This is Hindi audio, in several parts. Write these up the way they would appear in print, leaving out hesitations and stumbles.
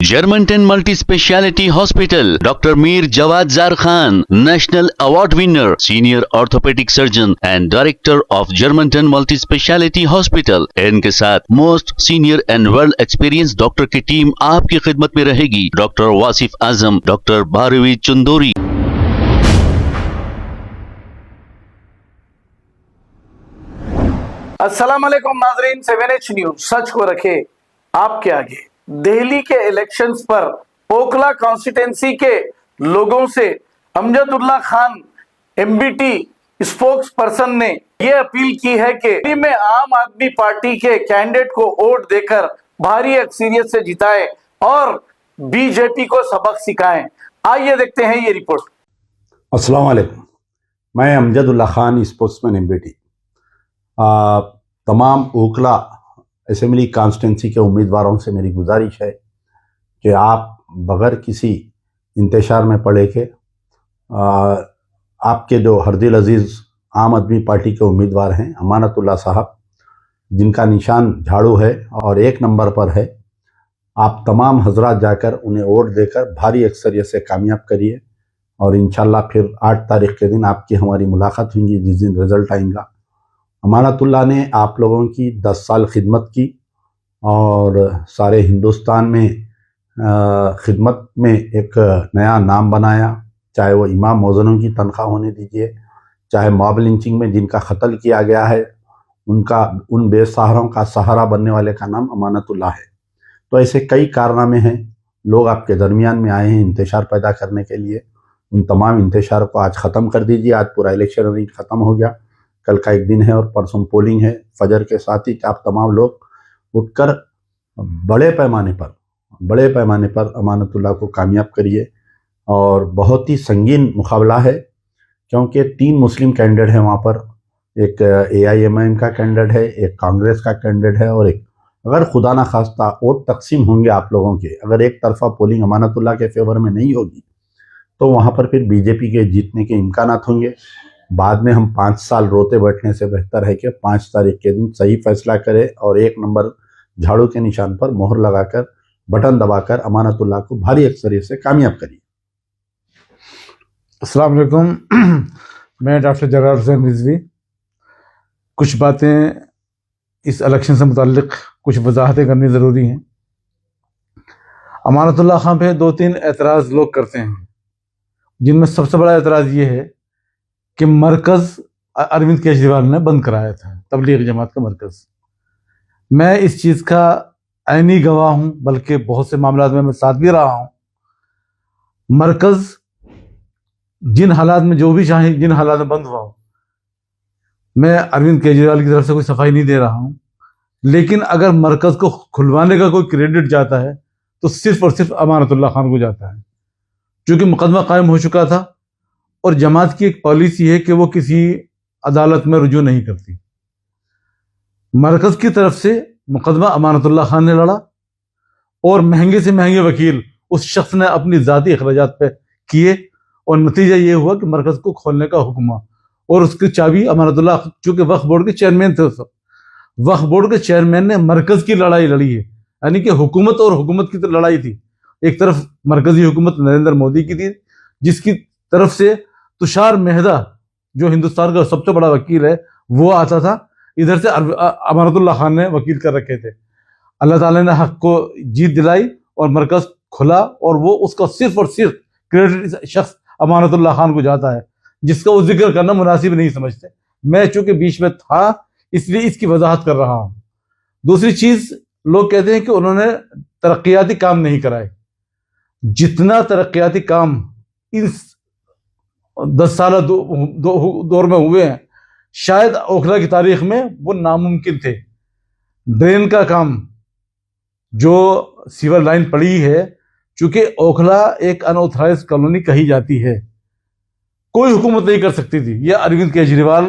Germantown Multi Speciality Hospital, Dr. Mir Jawad Zar Khan, National Award winner, Senior Orthopedic Surgeon and Director of Germantown Multi Speciality Hospital। इनके साथ most senior and world experience doctor की टीम आपकी खिदमत में रहेगी। Doctor Wasif Azam, doctor Bharvi Chandori. अस्सलाम वालेकुम नाजरीन, 7H न्यूज सच को रखे आपके आगे। दिल्ली के इलेक्शंस पर ओखला कॉन्स्टिट्यूंसी के लोगों से Amjadullah Khan MBT spokes person ने यह अपील की है कि दिल्ली में आम आदमी पार्टी के कैंडिडेट को वोट देकर भारी अक्सरियत से जिताए और बीजेपी को सबक सिखाएं। आइए देखते हैं ये रिपोर्ट। अस्सलाम वालेकुम, मैं अमजदुल्ला खान स्पोक्समैन एमबीटी। तमाम ओखला असेंबली कॉन्स्टिट्यूंसी के उम्मीदवारों से मेरी गुजारिश है कि आप बगैर किसी इंतशार में पड़े के आपके जो हरदिल अजीज़ आम आदमी पार्टी के उम्मीदवार हैं अमानतुल्लाह साहब, जिनका निशान झाड़ू है और 1 नंबर पर है, आप तमाम हजरात जाकर उन्हें वोट देकर भारी अक्सरियत से कामयाब करिए और इंशाल्लाह फिर 8 तारीख के दिन आपकी हमारी मुलाकात होगी जिस दिन रिज़ल्ट आएगा। अमानतुल्लाह ने आप लोगों की 10 साल खिदमत की और सारे हिंदुस्तान में खिदमत में एक नया नाम बनाया, चाहे वो इमाम मौज़नों की तनख्वाह होने दीजिए, चाहे मॉब लिंचिंग में जिनका कत्ल किया गया है उन बेसहारों का सहारा बनने वाले का नाम अमानतुल्लाह है। तो ऐसे कई कारनामे हैं, लोग आपके दरमियान में आए हैं इंतशार पैदा करने के लिए। उन तमाम इंतशार को आज ख़त्म कर दीजिए। आज पूरा इलेक्शन ख़त्म हो गया, कल का एक दिन है और परसों पोलिंग है। फजर के साथ ही आप तमाम लोग उठकर बड़े पैमाने पर अमानतुल्लाह को कामयाब करिए। और बहुत ही संगीन मुकाबला है क्योंकि 3 मुस्लिम कैंडिडेट हैं वहाँ पर। एक AIMIM का कैंडिडेट है, एक कांग्रेस का कैंडिडेट है और एक, अगर खुदा ना खास्ता वोट तकसीम होंगे आप लोगों के, अगर एक तरफा पोलिंग अमानतुल्लाह के फेवर में नहीं होगी तो वहाँ पर फिर बीजेपी के जीतने के इम्कानात होंगे। बाद में हम 5 साल रोते बैठने से बेहतर है कि 5 तारीख के दिन सही फैसला करें और 1 नंबर झाड़ू के निशान पर मोहर लगाकर बटन दबाकर अमानतुल्लाह को भारी अक्सरियत से कामयाब करिए। अस्सलाम वालेकुम, मैं डॉक्टर जरार हुसैन रिजवी। कुछ बातें इस इलेक्शन से मुताल्लिक कुछ वजाहतें करनी ज़रूरी हैं। अमानतुल्लाह खान पे 2-3 एतराज़ लोग करते हैं, जिनमें सबसे बड़ा एतराज़ ये है कि मरकज़ अरविंद केजरीवाल ने बंद कराया था, तबलीग जमात का मरकज़। मैं इस चीज़ का ऐनी गवाह हूँ, बल्कि बहुत से मामलात में मैं साथ भी रहा हूँ। मरकज़ जिन हालात में जो भी चाहे, जिन हालात में बंद हुआ हो, मैं अरविंद केजरीवाल की तरफ से कोई सफाई नहीं दे रहा हूँ, लेकिन अगर मरकज़ को खुलवाने का कोई क्रेडिट जाता है तो सिर्फ और सिर्फ अमानतुल्लाह खान को जाता है, क्योंकि मुकदमा कायम हो चुका था और जमात की एक पॉलिसी है कि वो किसी अदालत में रुजू नहीं करती। मरकज़ की तरफ से मुकदमा अमानतुल्लाह खान ने लड़ा और महंगे से महंगे वकील उस शख्स ने अपनी ज़ाती अखराजात पे किए और नतीजा ये हुआ कि मरकज़ को खोलने का हुक्म हुआ और उसकी चाबी अमानतुल्लाह, चूँकि वक्फ बोर्ड के चेयरमैन थे, सब वक्फ बोर्ड के चेयरमैन ने मरकज़ की लड़ाई लड़ी है, यानी कि हुकूमत और हुकूमत की लड़ाई थी। एक तरफ मरकज़ी हुकूमत नरेंद्र मोदी की थी, जिसकी तरफ से तुषार मेहता जो हिंदुस्तान का सबसे बड़ा वकील है वो आता था, इधर से अमानतुल्लाह खान ने वकील कर रखे थे। अल्लाह ताला ने हक को जीत दिलाई और मरकज़ खुला और वो उसका सिर्फ और सिर्फ क्रेडिट शख्स अमानतुल्लाह खान को जाता है, जिसका वो जिक्र करना मुनासिब नहीं समझते। मैं चूंकि बीच में था इसलिए इसकी वजाहत कर रहा हूँ। दूसरी चीज़, लोग कहते हैं कि उन्होंने तरक्याती काम नहीं कराए। जितना तरक्याती काम इन 10 साल दौर में हुए हैं, शायद ओखला की तारीख में वो नामुमकिन थे। ड्रेन का काम, जो सीवर लाइन पड़ी है, चूंकि ओखला एक अनऑथराइज्ड कॉलोनी कही जाती है, कोई हुकूमत नहीं कर सकती थी। यह अरविंद केजरीवाल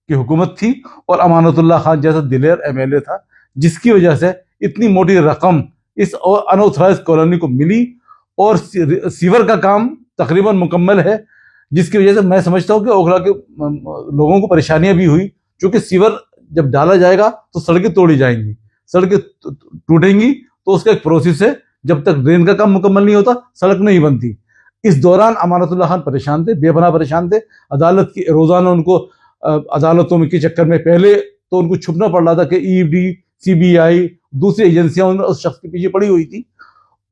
की हुकूमत थी और अमानतुल्लाह खान जैसा दिलेर MLA था, जिसकी वजह से इतनी मोटी रकम इस अनऑथराइज्ड कॉलोनी को मिली और सीवर का काम तकरीबन मुकम्मल है, जिसकी वजह से मैं समझता हूँ कि ओखला के लोगों को परेशानियां भी हुई, क्योंकि सीवर जब डाला जाएगा तो सड़कें तोड़ी जाएंगी, सड़कें टूटेंगी तो उसका एक प्रोसेस है जब तक ड्रेन का काम मुकम्मल नहीं होता सड़क नहीं बनती। इस दौरान अमानतुल्लाह खान परेशान थे, बेपनाह परेशान थे। अदालत की रोजाना उनको अदालतों के चक्कर में पहले तो उनको छुपना पड़ रहा था कि ईडी, सीबीआई, दूसरी एजेंसियां उस शख्स के पीछे पड़ी हुई थी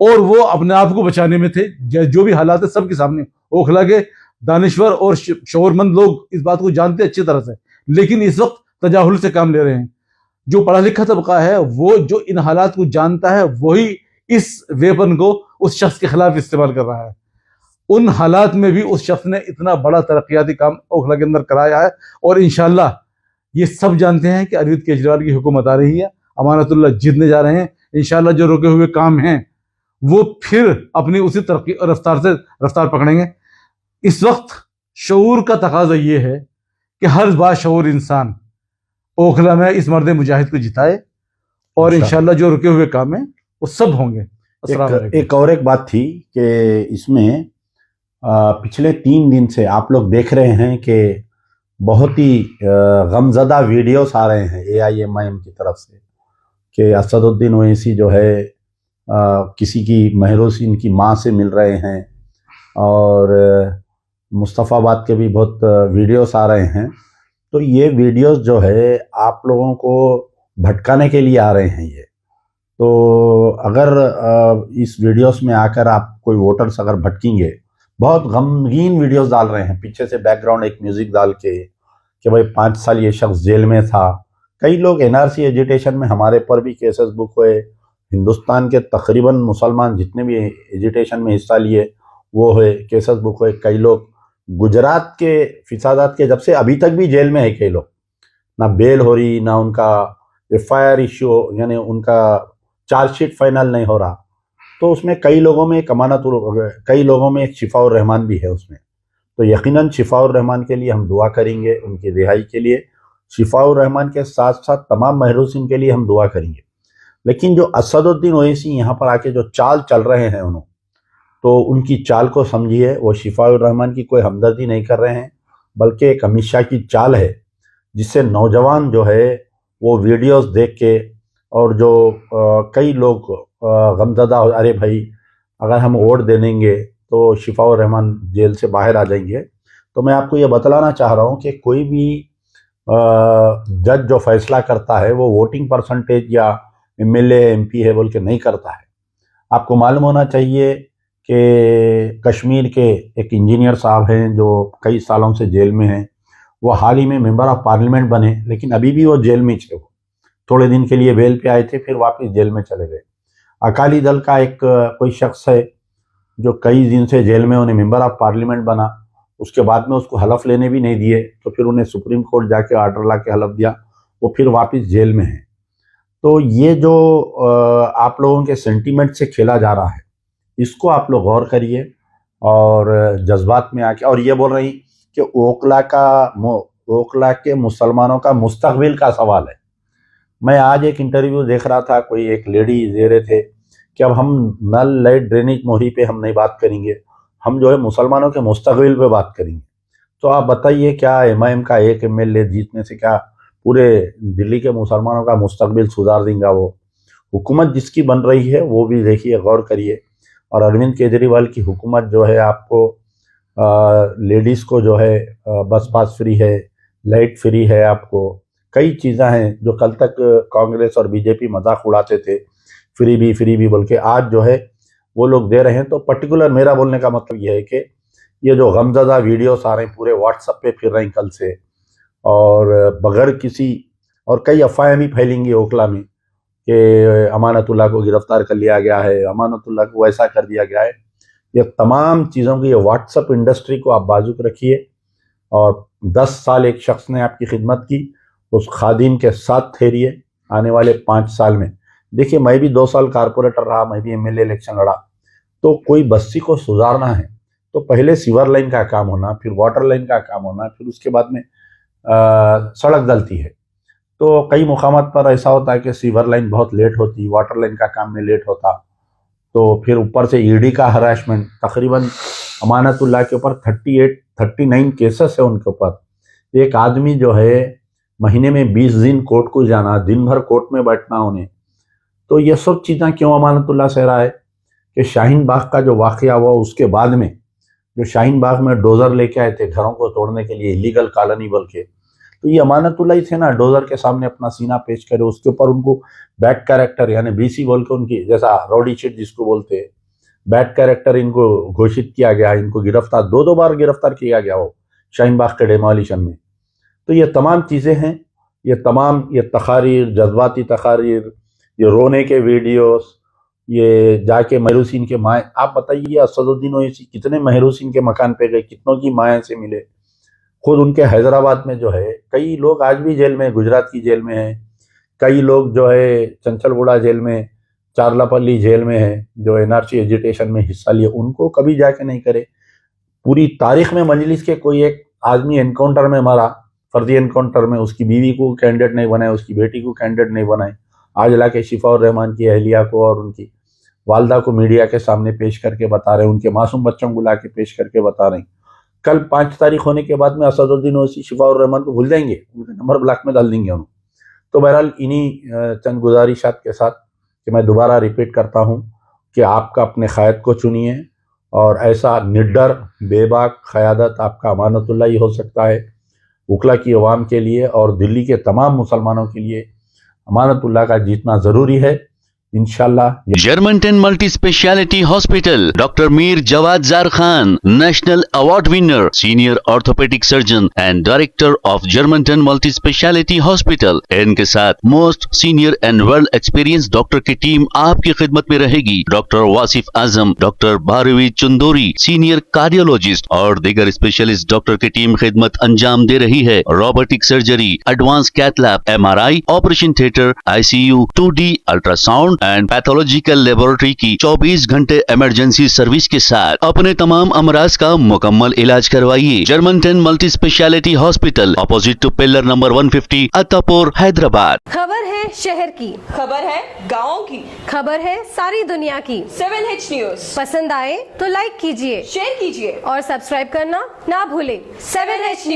और वो अपने आप को बचाने में थे। जो भी हालात है सबके सामने, ओखला के दानिश्वर और शौरमंद लोग इस बात को जानते अच्छी तरह से, लेकिन इस वक्त तजाहुल से काम ले रहे हैं। जो पढ़ा लिखा तबका है वो जो इन हालात को जानता है वही इस वेपन को उस शख्स के खिलाफ इस्तेमाल कर रहा है। उन हालात में भी उस शख्स ने इतना बड़ा तरक्याती काम ओखला के अंदर कराया है और इंशाल्लाह ये सब जानते हैं कि अरविंद केजरीवाल की हुकूमत आ रही है, अमानतुल्लाह जीतने जा रहे हैं। इंशाल्लाह जो रुके हुए काम हैं वो फिर अपनी उसी तरक्की रफ्तार पकड़ेंगे। इस वक्त शऊर का तकाजा ये है कि हर बाशऊर इंसान ओखला में इस मर्द मुजाहिद को जिताए और इंशाल्लाह जो रुके हुए काम हैं वो सब होंगे। एक और एक बात थी कि इसमें पिछले 3 दिन से आप लोग देख रहे हैं कि बहुत ही गमज़दा वीडियोस आ रहे हैं AIMIM की तरफ से कि असदुद्दीन ओवैसी जो है किसी की महरोसिन की माँ से मिल रहे हैं और मुस्तफ़ाबाद के भी बहुत वीडियोस आ रहे हैं। तो ये वीडियोस जो है आप लोगों को भटकाने के लिए आ रहे हैं ये। तो अगर इस वीडियोस में आकर आप कोई वोटर्स अगर भटकेंगे, बहुत गमगीन वीडियोस डाल रहे हैं, पीछे से बैकग्राउंड एक म्यूजिक डाल के कि भाई 5 साल ये शख्स जेल में था। कई लोग NRC एजिटेशन में हमारे पर भी केसेस बुक हुए। हिंदुस्तान के तकरीबन मुसलमान जितने भी एजिटेशन में हिस्सा लिए वो हुए, केसेस बुक हुए। कई लोग गुजरात के फिसादात के जब से अभी तक भी जेल में है कई लोग, ना बेल हो रही, ना उनका FIR इश्यू यानी उनका चार्जशीट फाइनल नहीं हो रहा। तो उसमें कई लोगों में कई लोगों में एक शिफाउर रहमान भी है उसमें। तो यकीनन शिफाउर रहमान के लिए हम दुआ करेंगे, उनकी रिहाई के लिए। शिफाउर रहमान के साथ साथ तमाम महरूसिन के लिए हम दुआ करेंगे। लेकिन जो असदुद्दीन ओवैसी यहाँ पर आके जो चाल चल रहे हैं उन्होंने, तो उनकी चाल को समझिए। वो शिफाउर रहमान की कोई हमदर्दी नहीं कर रहे हैं, बल्कि एक अमित शाह की चाल है जिससे नौजवान जो है वो वीडियोस देख के और जो कई लोग गमज़दा, अरे भाई अगर हम वोट दे देंगे तो शिफाउर रहमान जेल से बाहर आ जाएंगे। तो मैं आपको ये बतलाना चाह रहा हूँ कि कोई भी जज जो फैसला करता है वो वोटिंग परसेंटेज या MLA MP है बोल के नहीं करता है। आपको मालूम होना चाहिए कि कश्मीर के एक इंजीनियर साहब हैं जो कई सालों से जेल में हैं। वो हाल ही में मेंबर ऑफ पार्लियामेंट बने, लेकिन अभी भी वो जेल में थे। वो थोड़े दिन के लिए बेल पे आए थे, फिर वापस जेल में चले गए। अकाली दल का एक कोई शख्स है जो कई दिन से जेल में, उन्हें मेंबर ऑफ पार्लियामेंट बना, उसके बाद में उसको हलफ लेने भी नहीं दिए, तो फिर उन्हें सुप्रीम कोर्ट जाके ऑर्डर ला के हलफ दिया, वो फिर वापस जेल में है। तो ये जो आप लोगों के सेंटीमेंट से खेला जा रहा है, इसको आप लोग गौर करिए और जज्बात में आके। और ये बोल रही कि ओखला के मुसलमानों का मुस्तकबिल का सवाल है। मैं आज एक इंटरव्यू देख रहा था, कोई एक लेडी दे रहे थे कि अब हम नल लाइट ड्रेनेज मोहरी पे हम नहीं बात करेंगे, हम जो है मुसलमानों के मुस्तकबिल पे बात करेंगे। तो आप बताइए क्या MIM का एक MLA जीतने से क्या पूरे दिल्ली के मुसलमानों का मुस्तकबिल सुधार देंगे? वो हुकूमत जिसकी बन रही है वो भी देखिए, गौर करिए। और अरविंद केजरीवाल की हुकूमत जो है, आपको लेडीज़ को जो है बस पास फ्री है, लाइट फ्री है, आपको कई चीज़ें हैं जो कल तक कांग्रेस और BJP मजाक उड़ाते थे, फ्री भी बोल के, आज जो है वो लोग दे रहे हैं। तो पर्टिकुलर मेरा बोलने का मतलब ये है कि ये जो गमज़दा वीडियोस आ रहे हैं पूरे व्हाट्सएप पे फिर रहे हैं कल से, और बगैर किसी, और कई अफवाहें भी फैलेंगी ओखला में कि अमानतुल्लाह को गिरफ्तार कर लिया गया है, अमानतुल्लाह को ऐसा कर दिया गया है। ये तमाम चीज़ों की, ये व्हाट्सएप इंडस्ट्री को आप बाजुक रखिए। और 10 साल एक शख्स ने आपकी खिदमत की, उस खादिम के साथ ठहरिए आने वाले 5 साल में। देखिए, मैं भी 2 साल कारपोरेटर रहा, मैं भी MLA इलेक्शन लड़ा। तो कोई बस्ती को सुधारना है तो पहले सीवर लाइन का काम होना, फिर वाटर लाइन का काम होना, फिर उसके बाद में सड़क डलती है। तो कई मुकामात पर ऐसा होता है कि सीवर लाइन बहुत लेट होती, वाटर लाइन का काम में लेट होता, तो फिर ऊपर से ED का हरासमेंट। तकरीबन अमानतुल्लाह के ऊपर 39 केसेस है उनके ऊपर। एक आदमी जो है महीने में 20 दिन कोर्ट को जाना, दिन भर कोर्ट में बैठना उन्हें। तो ये सब चीज़ें क्यों अमानतुल्लाह सह रहा है? कि शाहीन बाग का जो वाकया हुआ उसके बाद में जो शाहीन बाग में डोजर लेके आए थे घरों को तोड़ने के लिए, इलीगल कॉलोनी बोल के, तो ये अमानतुल्ला ही थे ना, डोजर के सामने अपना सीना पेश करे, उसके ऊपर उनको बैड कैरेक्टर यानी बीसी बोल के उनकी जैसा रॉडी शीट जिसको बोलते हैं, बैड कैरेक्टर इनको घोषित किया गया, इनको गिरफ्तार 2 बार गिरफ्तार किया गया हो शाहीन बाग के डेमोलिशन में। तो ये तमाम चीज़ें हैं, ये तकारीर, जज्बाती तकारीर, ये रोने के वीडियोस, ये जाके महरूसिन के माए, आप बताइए असदुद्दीन ओवैसी कितने महरूसिन के मकान पे गए, कितनों की माएँ से मिले। खुद उनके हैदराबाद में जो है कई लोग आज भी जेल में, गुजरात की जेल में हैं, कई लोग जो है चंचलगुड़ा जेल में, चारलापल्ली जेल में है, जो एनआरसी एजिटेशन में हिस्सा लिए, उनको कभी जाके नहीं करे। पूरी तारीख में मजलिस के कोई एक आदमी एनकाउंटर में मरा, फर्जी एनकाउंटर में, उसकी बीवी को कैंडिडेट नहीं बनाए, उसकी बेटी को कैंडिडेट नहीं बनाए, आज लाके शिफाउर रहमान की अहलिया को और उनकी वालदा को मीडिया के सामने पेश करके बता रहे हैं, उनके मासूम बच्चों को ला के पेश करके बता रहे हैं। कल 5 तारीख होने के बाद में असदुद्दीन ओवैसी शिफाउर रहमान को भूल जाएंगे, उनका नंबर ब्लॉक में डाल देंगे उन्होंने। तो बहरहाल इन्हीं चंद गुजारिशात के साथ कि मैं दोबारा रिपीट करता हूँ कि आपका अपने क़याद को चुनिए, और ऐसा निडर बेबाक क़यादत आपका अमानतुल्लाह ही हो सकता है। उकला की अवाम के लिए और दिल्ली के तमाम मुसलमानों के लिए अमानतुल्लाह का जीतना ज़रूरी है इंशाल्लाह। जर्मनटन multi speciality hospital, doctor Mir Jawad Zar Khan, national award winner, senior orthopaedic surgeon and director of जर्मनटन मल्टी स्पेशलिटी हॉस्पिटल। इनके साथ most senior and well experience doctor की टीम आपकी खिदमत में रहेगी। Doctor Wasif Azam, doctor Bharvi Chandori, senior cardiologist और दीगर स्पेशलिस्ट डॉक्टर की टीम खिदमत अंजाम दे रही है। Robotic surgery, advance cath lab, MRI, operation theatre, ICU, 2D ultrasound and pathological laboratory की 24 घंटे इमरजेंसी सर्विस के साथ अपने तमाम अमराज का मुकम्मल इलाज करवाइए। Germanten multi speciality hospital, opposite to pillar number 150, Attapur, Hyderabad. खबर है शहर की, खबर है गाँव की, खबर है सारी दुनिया की। 7H न्यूज पसंद आए तो लाइक कीजिए, शेयर कीजिए और सब्सक्राइब करना ना भूलें। 7H news.